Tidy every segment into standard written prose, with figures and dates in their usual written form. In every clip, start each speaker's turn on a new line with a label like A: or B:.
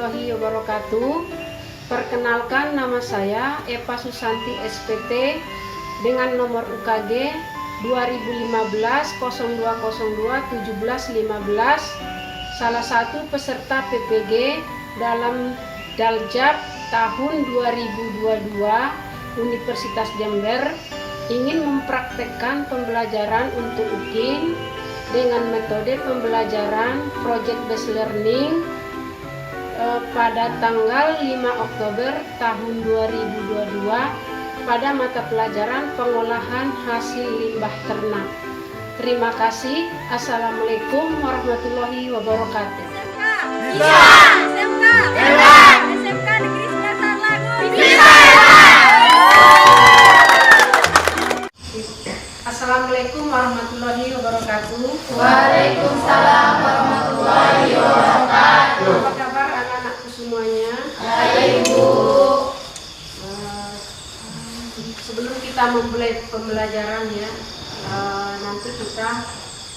A: warahmatullahi wabarakatuh. Perkenalkan, nama saya Eva Susanti SPT dengan nomor UKG 2015-0202-1715, salah satu peserta PPG dalam Daljab tahun 2022 Universitas Jember, ingin mempraktekkan pembelajaran untuk UKIN dengan metode pembelajaran Project Based Learning pada tanggal 5 Oktober tahun 2022 pada mata pelajaran pengolahan hasil limbah ternak. Terima kasih. Assalamualaikum warahmatullahi wabarakatuh.
B: Bisa. SMK. SMK Negeri 9 Lagun. Bisa.
A: Assalamualaikum warahmatullahi wabarakatuh.
B: Waalaikumsalam warahmatullahi wabarakatuh.
A: Apa kabar anak-anakku semuanya?
B: Baik, Bu.
A: Sebelum kita memulai pembelajaran ya, nanti kita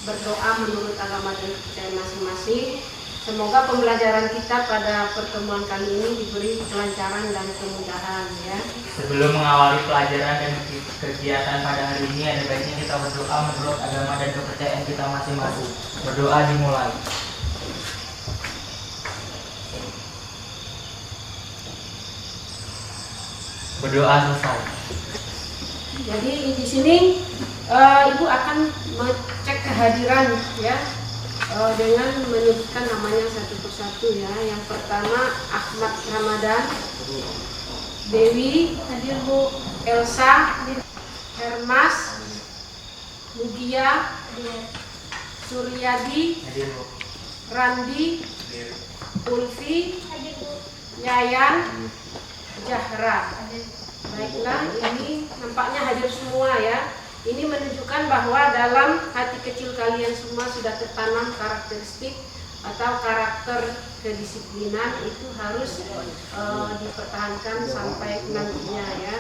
A: berdoa menurut agama dan kepercayaan masing-masing. Semoga pembelajaran kita pada pertemuan kali ini diberi kelancaran dan kemudahan ya.
C: Sebelum mengawali pelajaran dan kegiatan pada hari ini, ada baiknya kita berdoa menurut agama dan kepercayaan kita masing-masing. Berdoa dimulai. Berdoa selesai.
A: Jadi di sini Ibu akan mengecek kehadiran ya, dengan menyebutkan namanya satu persatu ya. Yang pertama Ahmad Ramadan, Dewi hadir Bu, Elsa, Hermas, Mugia, Suryadi,
C: Hadir, Bu.
A: Randi,
C: Hadir.
A: Ulfi, Yayan, Jahra. Baiklah, ini nampaknya hadir semua ya. Ini menunjukkan bahwa dalam hati kecil kalian semua sudah tertanam karakteristik atau karakter kedisiplinan itu harus dipertahankan sampai nantinya ya.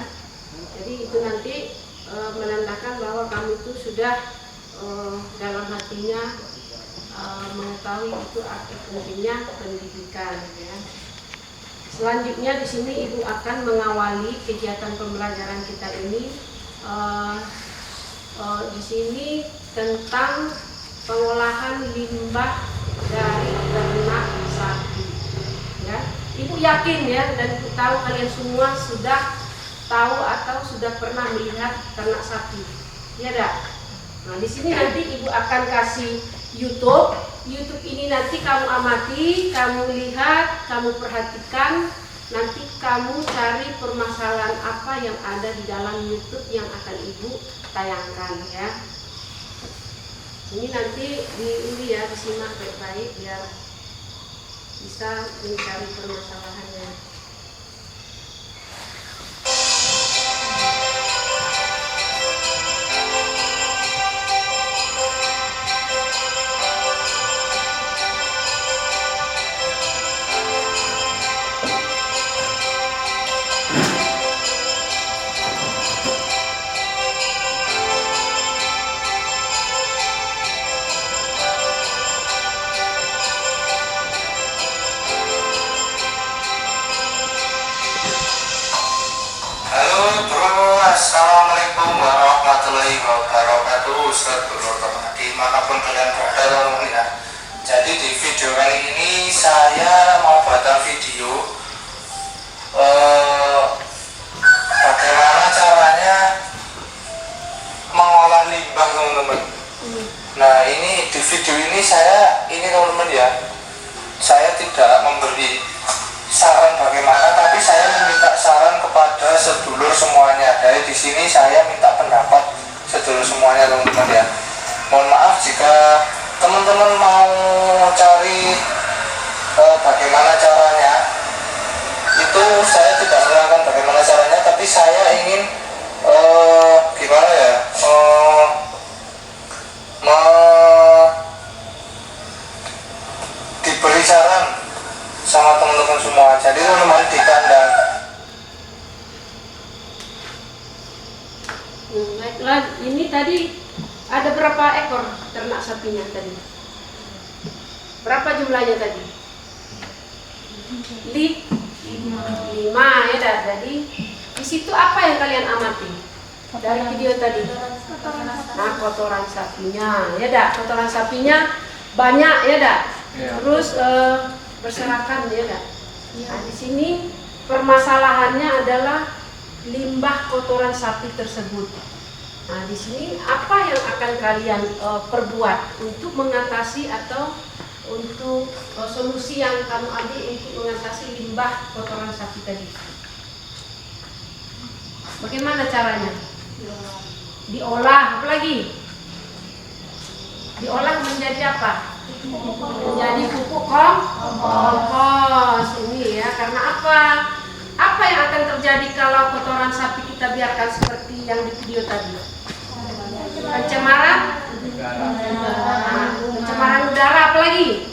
A: Jadi itu nanti menandakan bahwa kamu itu sudah dalam hatinya mengetahui itu arti pentingnya pendidikan ya. Selanjutnya di sini Ibu akan mengawali kegiatan pembelajaran kita ini. Di sini tentang pengolahan limbah dari ternak sapi. Ya, Ibu yakin ya, dan Ibu tahu kalian semua sudah tahu atau sudah pernah melihat ternak sapi. Ya dah. Nah, di sini nanti Ibu akan kasih YouTube. YouTube ini nanti kamu amati, kamu lihat, kamu perhatikan. Nanti kamu cari permasalahan apa yang ada di dalam YouTube yang akan Ibu tayangkan ya. Ini nanti ini ya, disimak baik-baik biar bisa mencari permasalahannya.
D: Assalamualaikum warahmatullahi wabarakatuh. Ustaz Berlutut dimanapun kalian berada teman-teman ya. Jadi di video kali ini saya mau buatkan video bagaimana caranya mengolah limbah teman-teman. Nah ini di video ini teman-teman ya, saya tidak memberi saran bagaimana, tapi saya meminta saran kepada sedulur semuanya. Dari di sini saya minta pendapat sedulur semuanya teman-teman ya. Mohon maaf jika teman-teman mau cari bagaimana caranya, itu saya tidak menerangkan bagaimana caranya, tapi saya ingin gimana ya, diberi saran sama teman-teman semua. Jadi teman-teman di kandang.
A: Baiklah, ini tadi ada berapa ekor ternak sapinya tadi? Berapa jumlahnya tadi? lima ya dah. Jadi di situ apa yang kalian amati dari video tadi? Nah, kotoran sapinya ya dah. Kotoran sapinya banyak ya dah. Terus berserakan ya dah. Nah, di sini permasalahannya adalah limbah kotoran sapi tersebut. Nah, di sini apa yang akan kalian perbuat untuk mengatasi atau untuk solusi yang kamu ambil untuk mengatasi limbah kotoran sapi tadi? Bagaimana caranya? Diolah, apa lagi? Diolah menjadi apa? Menjadi pupuk kompos ini ya. Karena apa? Apa yang akan terjadi kalau kotoran sapi kita biarkan seperti yang di video tadi? Pencemaran? Pencemaran udara, apa lagi?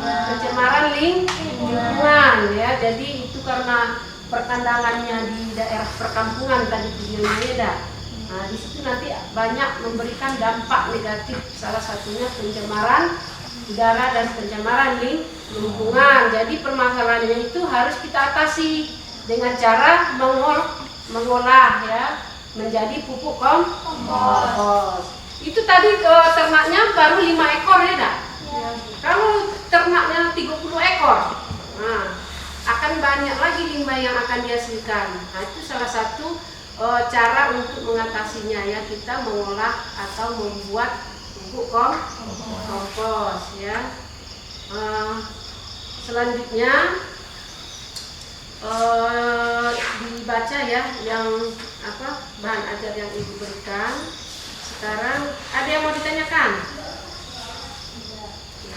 A: Pencemaran lingkungan ya. Jadi itu karena perkandangannya di daerah perkampungan tadi videonya beda. Nah, di situ nanti banyak memberikan dampak negatif. Salah satunya pencemaran udara dan pencemaran lingkungan. Jadi permasalahannya itu harus kita atasi dengan cara mengolah ya menjadi pupuk kompos. Itu tadi ternaknya baru 5 ekor ya dah. Kalau ternaknya 30 ekor, nah, akan banyak lagi limbah yang akan dihasilkan. Nah, itu salah satu cara untuk mengatasinya ya, kita mengolah atau membuat pupuk kompos ya. Selanjutnya dibaca ya yang bahan ajar yang ibu berikan. Sekarang ada yang mau ditanyakan?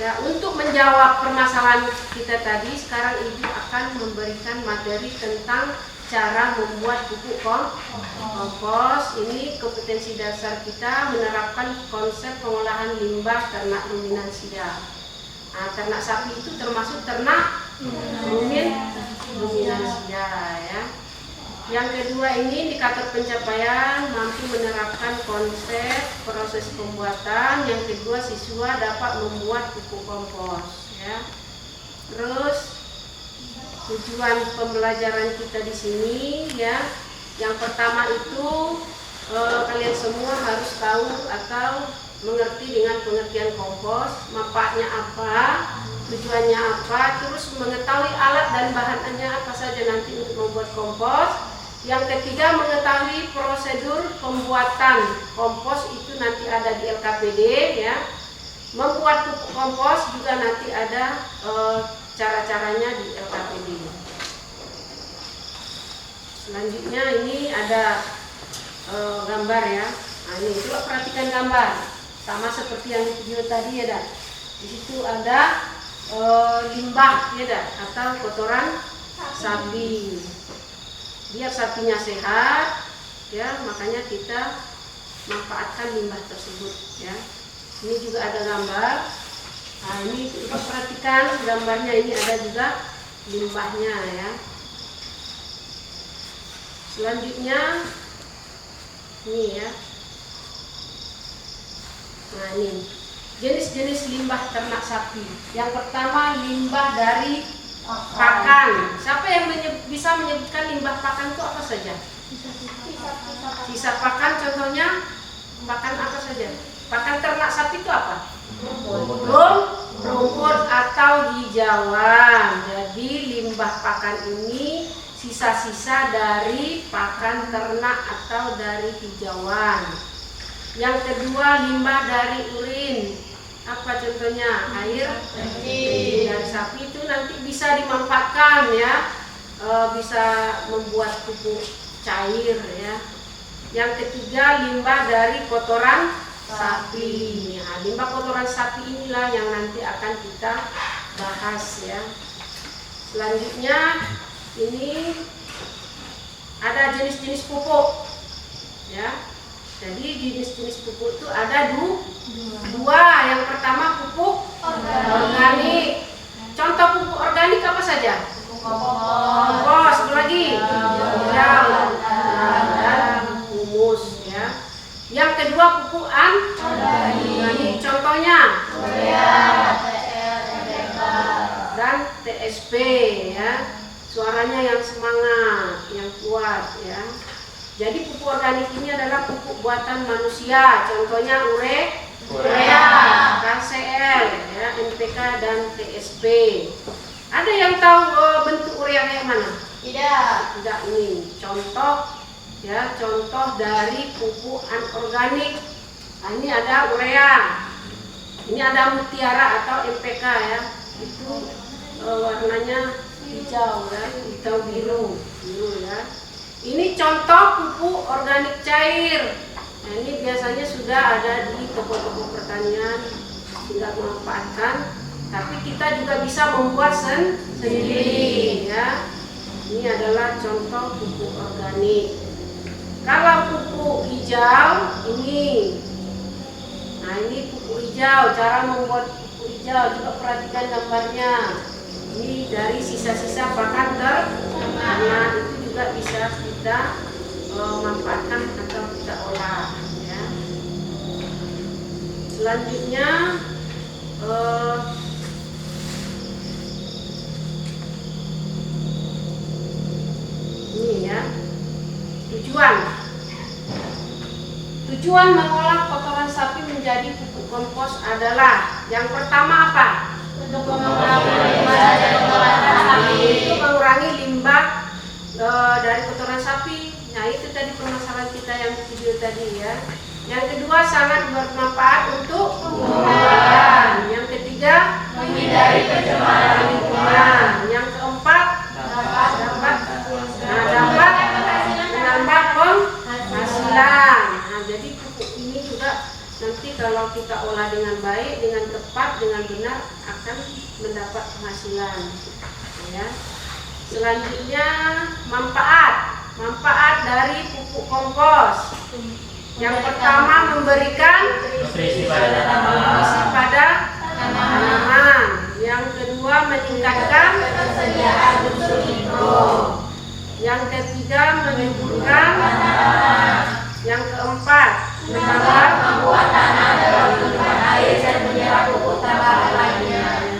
A: Ya, untuk menjawab permasalahan kita tadi, sekarang ibu akan memberikan materi tentang cara membuat pupuk kompos. Ini kompetensi dasar kita menerapkan konsep pengolahan limbah ternak ruminansia. Nah, ternak sapi itu termasuk ternak ruminansia ya. Yang kedua ini indikator pencapaian mampu menerapkan konsep proses pembuatan. Yang kedua siswa dapat membuat pupuk kompos ya. Terus tujuan pembelajaran kita di sini ya. Yang pertama itu kalian semua harus tahu atau mengerti dengan pengertian kompos, manfaatnya apa, tujuannya apa, terus mengetahui alat dan bahannya apa saja nanti untuk membuat kompos. Yang ketiga mengetahui prosedur pembuatan kompos, itu nanti ada di LKPD ya. Membuat pupuk kompos juga nanti ada cara-caranya di LKPD. Selanjutnya ini ada gambar ya. Nah, ini coba perhatikan gambar. Sama seperti yang di video tadi ya dah. Di situ ada limbah ya dah, atau kotoran sapi. Biar sapinya sehat ya, makanya kita manfaatkan limbah tersebut ya. Ini juga ada gambar. Nah, ini kita perhatikan gambarnya, ini ada juga limbahnya ya. Selanjutnya ini ya. Nah, ini jenis-jenis limbah ternak sapi. Yang pertama limbah dari pakan. Siapa yang bisa menyebutkan limbah pakan itu apa saja? Sisa pakan, contohnya pakan apa saja? Pakan ternak sapi itu apa? Rumput atau hijauan. Jadi limbah pakan ini sisa-sisa dari pakan ternak atau dari hijauan. Yang kedua limbah dari urin. Apa contohnya? Air dari sapi itu nanti bisa dimanfaatkan ya, bisa membuat pupuk cair ya. Yang ketiga limbah dari kotoran sapi. Nah, limbah kotoran sapi inilah yang nanti akan kita bahas ya. Selanjutnya ini ada jenis-jenis pupuk ya. Jadi jenis-jenis pupuk itu ada dua. Yang pertama pupuk organik. Contoh pupuk organik apa saja? Kompos, apa lagi? Dan humus ya. Yang kedua pupuk organik. Contohnya dan TS TSP ya. Suaranya yang semangat, yang kuat ya. Jadi pupuk organik ini adalah pupuk buatan manusia. Contohnya urea, KCL, ya, NPK dan TSP. Ada yang tahu bentuk urea kayak mana? Tidak, ini contoh ya, contoh dari pupuk anorganik. Nah, ini ada urea, ini ada mutiara atau NPK ya. Itu warnanya hijau ya, hijau biru ya. Ini contoh pupuk organik cair. Nah, ini biasanya sudah ada di toko-toko pertanian, tidak memanfaatkan. Tapi kita juga bisa membuat sendiri ya. Ini adalah contoh pupuk organik. Kalau pupuk hijau ini, nah ini pupuk hijau. Cara membuat pupuk hijau juga perhatikan gambarnya. Ini dari sisa-sisa pakan ternak, itu juga bisa kita manfaatkan atau kita olah ya. Selanjutnya ini ya, tujuan mengolah kotoran sapi menjadi pupuk kompos adalah yang pertama apa? Untuk mengurangi limbah dari kotoran sapi. Nah, itu tadi permasalahan kita yang video tadi ya. Yang kedua, sangat bermanfaat untuk tumbuhan. Yang ketiga, menghindari pencemaran lingkungan. Yang keempat, dapat menambah penghasilan. Nah, jadi pupuk ini juga nanti kalau kita olah dengan baik, dengan tepat, dengan benar akan mendapat penghasilan. Ya. Selanjutnya manfaat dari pupuk kompos. Yang pertama, memberikan
C: nutrisi pada
A: tanaman. Yang kedua, meningkatkan ketersediaan unsur mikro. Yang ketiga, menyuburkan tanaman. Yang keempat, membuat tanah dalam tumbuhan air dan menyerap pupuk tambahan lainnya.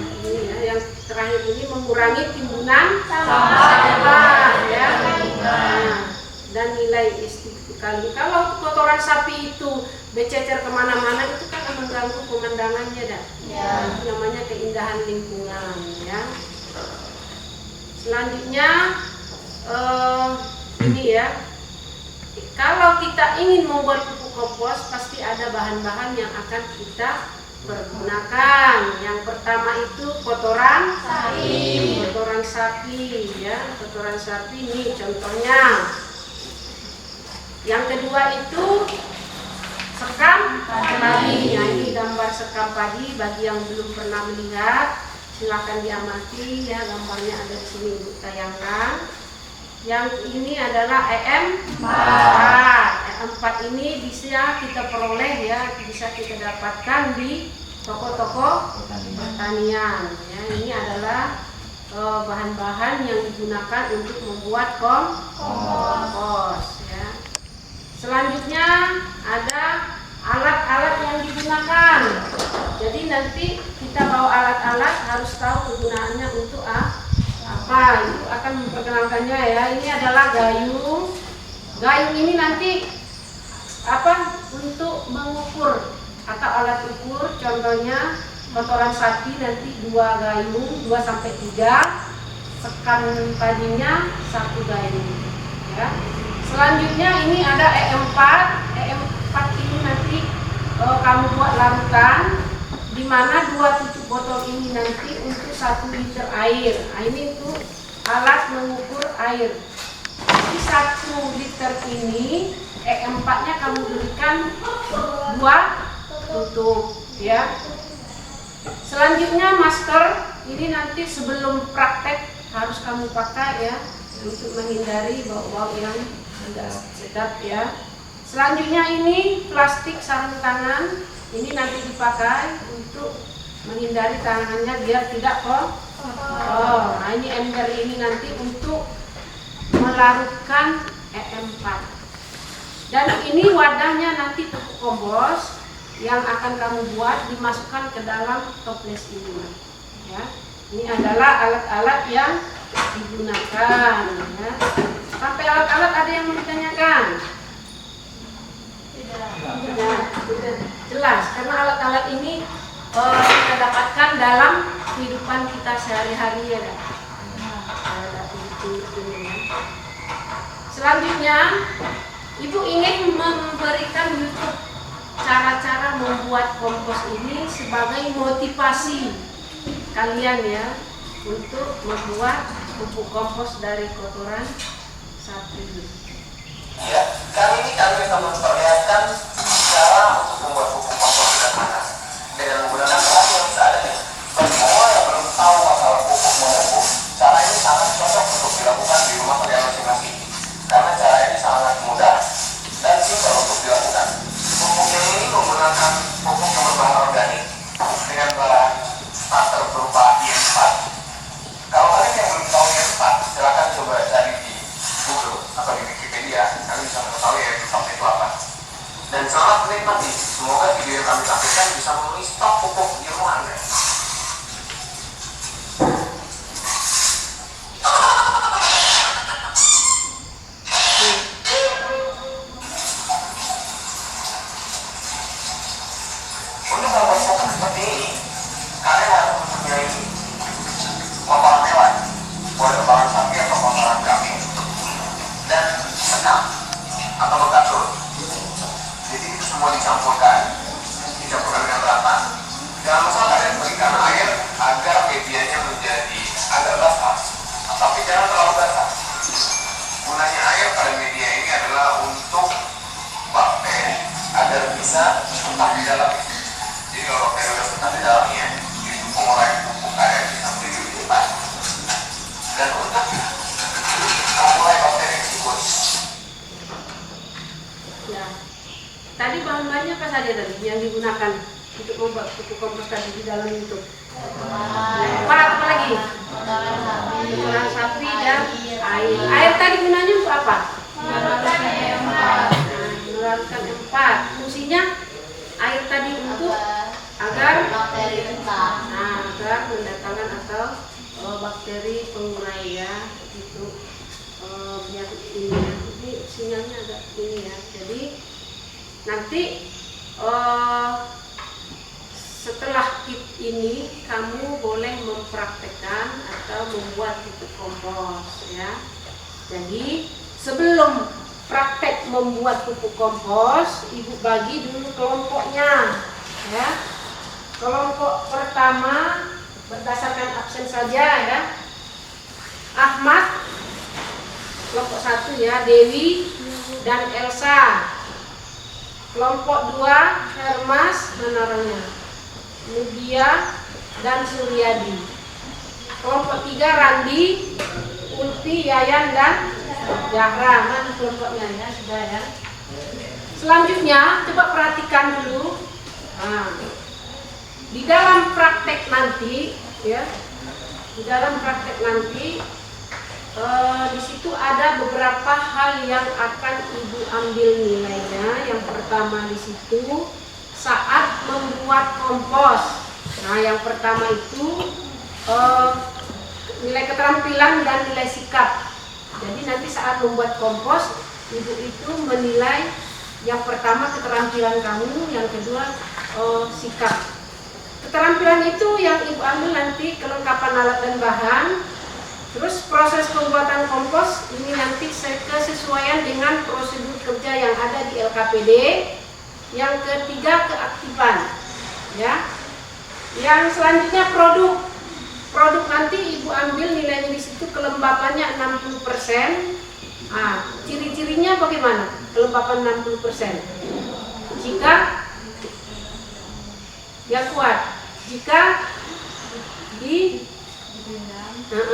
A: Yang terakhir ini mengurangi timbunan sampah ya. Dan nilai estetikal. Kalau kotoran sapi itu bercecer kemana-mana, itu kan mengganggu pemandangannya dah. Ya. Itu namanya keindahan lingkungan ya. Selanjutnya ini ya. Kalau kita ingin membuat pupuk kompos, pasti ada bahan-bahan yang akan kita pergunakan. Yang pertama itu kotoran sapi ya, kotoran sapi ini contohnya. Yang kedua itu sekam padi. Nah, ini gambar sekam padi. Bagi yang belum pernah melihat, silakan diamati ya, gambarnya ada di sini Ibu tayangkan. Yang ini adalah EM4. EM4 ini bisa kita peroleh ya, bisa kita dapatkan di toko-toko pertanian ya. Ini adalah bahan-bahan yang digunakan untuk membuat kompos ya. Selanjutnya ada alat-alat yang digunakan. Jadi nanti kita bawa alat-alat, harus tahu kegunaannya untuk apa. Itu akan memperkenalkannya ya. Ini adalah gayung. Gayung ini nanti untuk mengukur atau alat ukur. Contohnya kotoran sapi nanti 2 gayung, 2 sampai 3. Sekam padinya 1 gayung ya. Selanjutnya ini ada EM4. EM4 ini nanti kamu buat larutan, di mana 2 tutup botol ini nanti untuk 1 liter air. Nah, ini untuk alat mengukur air. Jadi 1 liter ini EM4-nya kamu berikan 2 tutup ya. Selanjutnya masker ini nanti sebelum praktek harus kamu pakai ya, untuk menghindari bau-bau yang tidak sedap ya. Selanjutnya ini plastik sarung tangan, ini nanti dipakai untuk menghindari tangannya biar tidak kotor. Nah, ini ember ini nanti untuk melarutkan EM4. Dan ini wadahnya nanti pupuk kompos yang akan kamu buat, dimasukkan ke dalam toples ini ya. Ini adalah alat-alat yang digunakan. Ya. Sampai alat-alat ada yang mau ditanyakan? Tidak. Jelas, karena alat-alat ini kita dapatkan dalam kehidupan kita sehari-hari ya. Selanjutnya, Ibu ingin memberikan YouTube cara-cara membuat kompos ini sebagai motivasi kalian ya untuk membuat pupuk kompos dari kotoran sapi.
D: Ya, kali ini kami akan memperlihatkan cara untuk membuat pupuk kompos sederhana dengan menggunakan bahan yang seadanya. Bagi semua yang belum tahu masalah pupuk memupuk, cara ini sangat cocok untuk dilakukan di rumah kalian masing-masing. Karena cara ini sangat mudah dan simpel untuk dilakukan. Pupuknya ini menggunakan pupuk yang berbahan organik dengan bahan starter berupa IM4. Kalau kalian yang belum tahu IM4, silakan coba cari di Google atau di Wikipedia. Kalian bisa mengetahui IM4 itu apa. Dan selamat menikmati. Semoga video yang kami tampilkan bisa memenuhi stok pupuk di rumah Anda. Untuk membuat pupuk seperti ini, kalian harus mempunyai kotoran hewan, boleh kotoran sapi atau kotoran kambing, dan sekam atau begatul. Jadi itu semua dicampurkan dengan rata. Jangan lupa kalian berikan air agar medianya menjadi agak basah, tapi jangan terlalu basah. Gunanya air pada media ini adalah untuk bakteri agar bisa tetap di dalam. Jadi kalau bakteri sudah tetap di dalamnya, itu penguraian pupuk air bisa menjadi lebih cepat. Dan untuk memulai bakteri tersebut,
A: Ya. Tadi bahan-bahannya apa saja tadi yang digunakan untuk membuat pupuk kompos tadi di dalam YouTube? Apa lagi? Kotoran sapi dan air. Air tadi gunanya untuk apa? Mengeluarkan empat. Fungsinya air tadi untuk agar mendatangkan atau bakteri pengurai ya itu biar ini sinyalnya agak ini ya. Jadi nanti setelah kit ini kamu boleh mempraktekkan atau membuat pupuk kompos ya. Jadi sebelum praktek membuat pupuk kompos, Ibu bagi dulu kelompoknya ya. Kelompok pertama berdasarkan absen saja ya. Ahmad kelompok 1 ya, Dewi dan Elsa. Kelompok 2 Hermas menaruhnya, Nubia dan Suryadi. Kelompok 3 Randi, Ulfi, Yayan dan Zahra. Mana kelompoknya ya, sudah ya. Selanjutnya coba perhatikan dulu. Di dalam praktek nanti ya, di dalam praktek nanti di situ ada beberapa hal yang akan Ibu ambil nilainya. Yang pertama di situ saat membuat kompos. Nah, yang pertama itu nilai keterampilan dan nilai sikap. Jadi nanti saat membuat kompos, Ibu itu menilai yang pertama keterampilan kamu, yang kedua sikap. Keterampilan itu yang Ibu ambil nanti kelengkapan alat dan bahan. Terus proses pembuatan kompos ini nanti kesesuaian dengan prosedur kerja yang ada di LKPD. Yang ketiga keaktifan, ya. Yang selanjutnya produk. Produk nanti Ibu ambil nilainya di situ kelembapannya 60%. Ciri-cirinya bagaimana? Kelembapan 60%. Jika yang kuat, jika di ya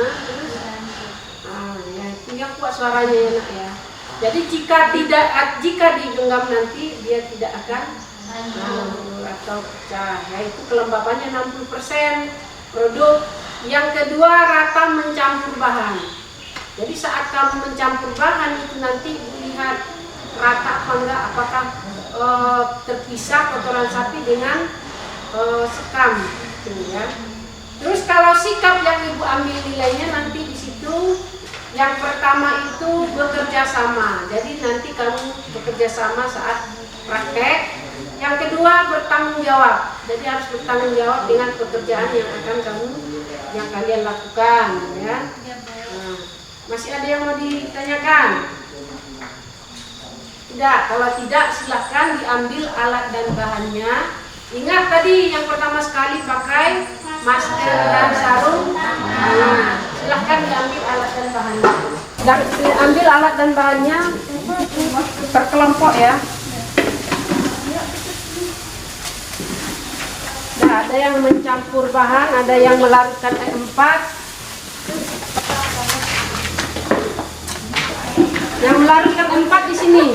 A: itu yang kuat suaranya enak ya. Jadi jika digenggam nanti dia tidak akan atau pecah. Ya itu kelembapannya 60%. Produk yang kedua rata mencampur bahan. Jadi saat kamu mencampur bahan itu nanti lihat rata apa enggak, apakah terpisah kotoran sapi dengan sekam gitu ya. Terus kalau sikap yang Ibu ambil nilainya nanti di situ, yang pertama itu bekerja sama. Jadi nanti kamu bekerja sama saat praktek. Yang kedua bertanggung jawab. Jadi harus bertanggung jawab dengan pekerjaan yang kalian lakukan, ya. Nah, masih ada yang mau ditanyakan? Tidak. Kalau tidak, silahkan diambil alat dan bahannya. Ingat tadi yang pertama sekali pakai masker dan sarung. Nah, silahkan diambil alat dan bahannya. Dan ambil alat dan bahannya per kelompok ya. Nah, ada yang mencampur bahan, ada yang melarutkan E4. Yang melarutkan E4 di sini.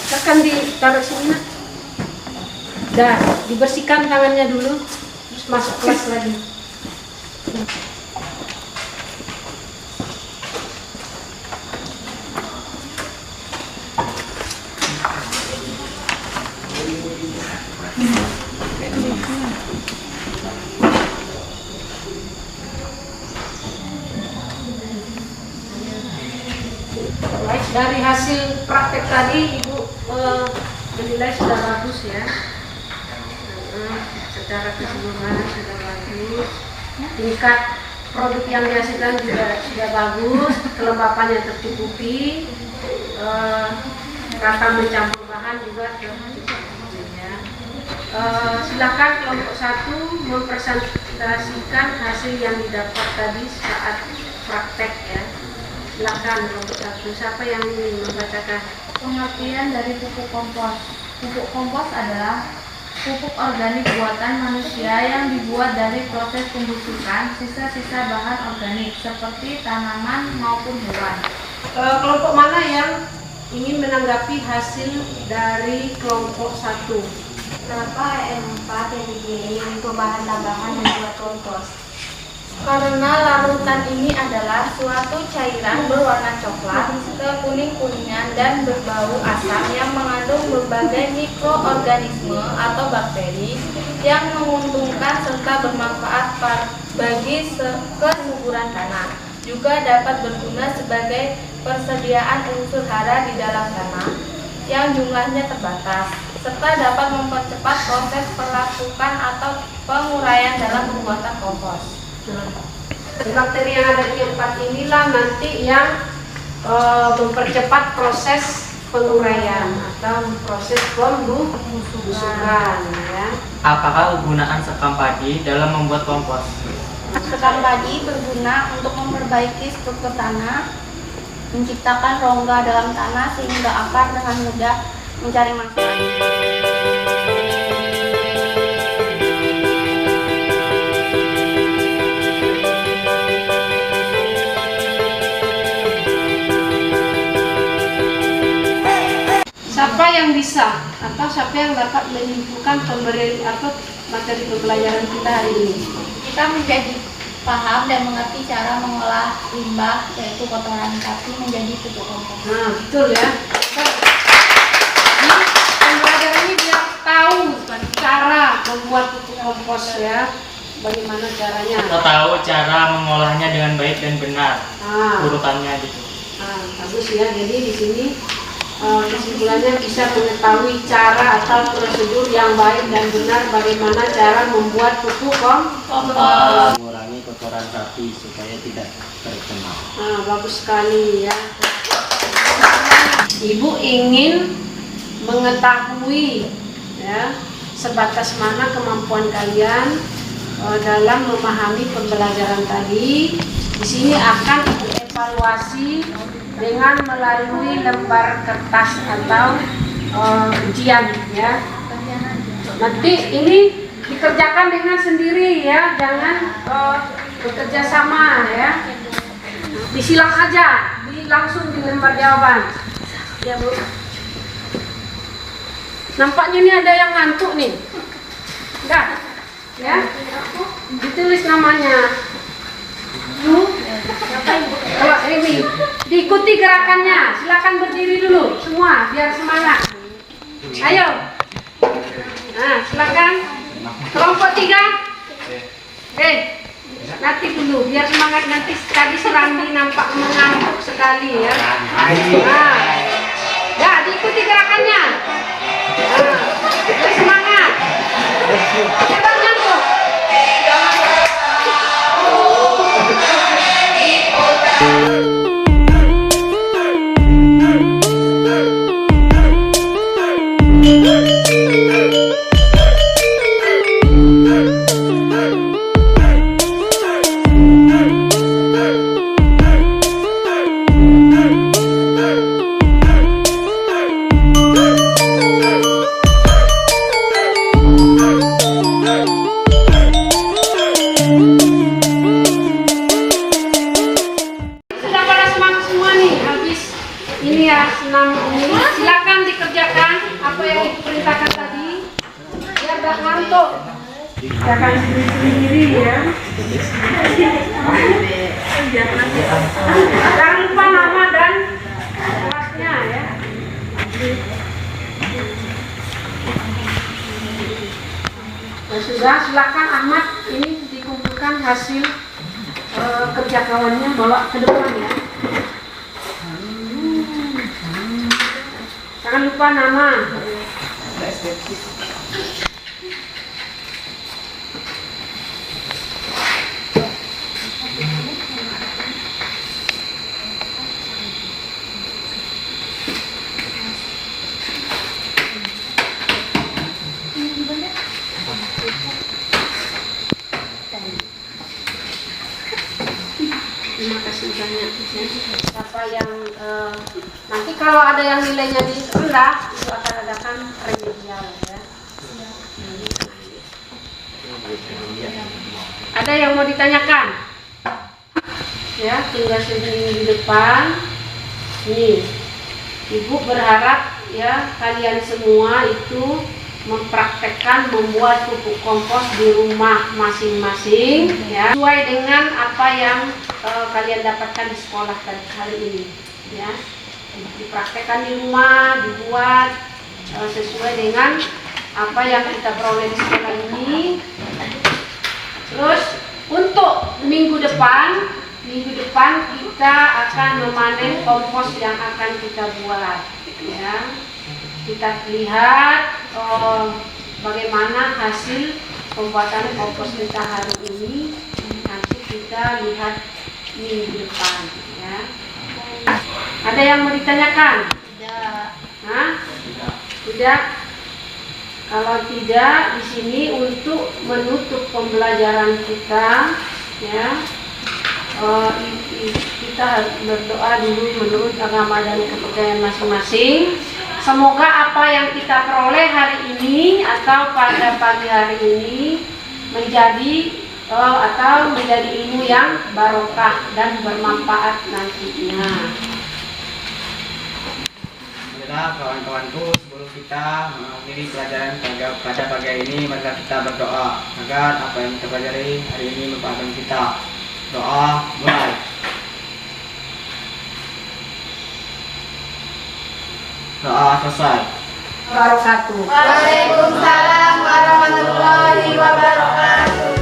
A: Akan ditaruh sini, nak. Dah, dibersihkan tangannya dulu, terus masuk kelas lagi. Baik, dari hasil praktek tadi Ibu menilai sudah bagus ya. Secara keseluruhan sudah bagus. Tingkat produk yang dihasilkan juga sudah bagus. Kelembapannya tercukupi. Kata mencampur bahan juga tercukupi ya. Silakan kelompok 1 mempresentasikan hasil yang didapat tadi saat praktek ya. Silakan kelompok 1. Siapa yang ingin membacakan?
B: Pengertian dari pupuk kompos. Pupuk kompos adalah pupuk organik buatan manusia yang dibuat dari proses pembusukan sisa-sisa bahan organik seperti tanaman maupun hewan.
A: Kelompok mana yang ingin menanggapi hasil dari kelompok 1?
B: Kenapa E4 yang dipilih untuk bahan tambahan membuat kompos? Karena larutan ini adalah suatu cairan berwarna coklat, kekuning-kuningan dan berbau asam yang mengandung berbagai mikroorganisme atau bakteri yang menguntungkan serta bermanfaat bagi kesuburan tanah. Juga dapat berguna sebagai persediaan unsur hara di dalam tanah yang jumlahnya terbatas, serta dapat mempercepat proses pelapukan atau penguraian dalam pembuatan kompos.
A: Bakteri yang ada di E4 inilah nanti yang mempercepat proses penguraian atau proses pembusukan ya.
C: Apakah penggunaan sekam padi dalam membuat kompos?
B: Sekam padi berguna untuk memperbaiki struktur tanah, menciptakan rongga dalam tanah sehingga akar dengan mudah mencari manfaat.
A: Siapa yang bisa atau siapa yang dapat menyimpulkan pemberian atau materi pembelajaran kita hari ini?
B: Kita menjadi paham dan mengerti cara mengolah limbah yaitu kotoran sapi menjadi pupuk kompos.
A: Nah, betul ya. Ini pembelajaran ini biar tahu cara membuat pupuk kompos ya. Bagaimana caranya?
C: Kita tahu cara mengolahnya dengan baik dan benar.
A: Nah,
C: Urutannya gitu.
A: bagus ya. Jadi di sini kesimpulannya bisa mengetahui cara atau prosedur yang baik dan benar bagaimana cara membuat pupuk kompos.
E: Mengurangi kotoran sapi supaya tidak tercemar.
A: Bagus sekali ya. Ibu ingin mengetahui ya sebatas mana kemampuan kalian dalam memahami pembelajaran tadi Di sini akan dievaluasi dengan melalui lembar kertas atau ujian ya. Nanti ini dikerjakan dengan sendiri ya, jangan bekerja sama ya. Disilang aja, langsung di lembar jawaban. Ya Bu. Nampaknya ini ada yang ngantuk nih. Enggak? Ya? Ditulis namanya. Kalau ini diikuti gerakannya, silakan berdiri dulu semua biar semangat. Ayo. Nah, silakan. Kelompok 3. Nanti dulu biar semangat, nanti tadi Surandi nampak mengantuk sekali ya. Nah, ya diikuti gerakannya. Nah, biar semangat. Cepat ngantuk. Ini ya, senam ini. Silakan dikerjakan apa yang diperintahkan tadi. Biar gak ngantuk. Kerjakan sendiri ya. Jangan lupa nama dan kelasnya ya. Nah, sudah, silakan Ahmad ini dikumpulkan hasil kerja kawannya, bawa ke depan ya. Jangan lupa nama. Terima kasih banyak. Siapa yang nanti kalau ada yang nilainya di rendah itu akan adakan remedial ya. Ada yang mau ditanyakan? Ya, tinggal seminggu di depan. Nih, Ibu berharap ya kalian semua itu mempraktekkan membuat pupuk kompos di rumah masing-masing ya, sesuai dengan apa yang kalian dapatkan di sekolah hari ini ya. Dipraktekkan di rumah, dibuat sesuai dengan apa yang kita peroleh di sekolah ini. Terus untuk minggu depan kita akan memanen kompos yang akan kita buat ya. Kita lihat bagaimana hasil pembuatan kompos kita hari ini. Nanti kita lihat minggu depan ya. Ada yang mau ditanyakan? Tidak. Hah? Tidak. Kalau tidak, di sini untuk menutup pembelajaran kita ya, kita harus berdoa dulu menurut agama dan kepercayaan masing-masing. Semoga apa yang kita peroleh hari ini atau pada pagi hari ini menjadi ilmu yang barokah dan bermanfaat nantinya.
C: Baiklah kawan-kawanku, sebelum kita mengakhiri pelajaran pada pagi ini, mari kita berdoa agar apa yang kita pelajari hari ini membantu kita. Doa mulai. Doa selesai.
A: Wabarakatuh.
B: Waalaikumsalam warahmatullahi wabarakatuh.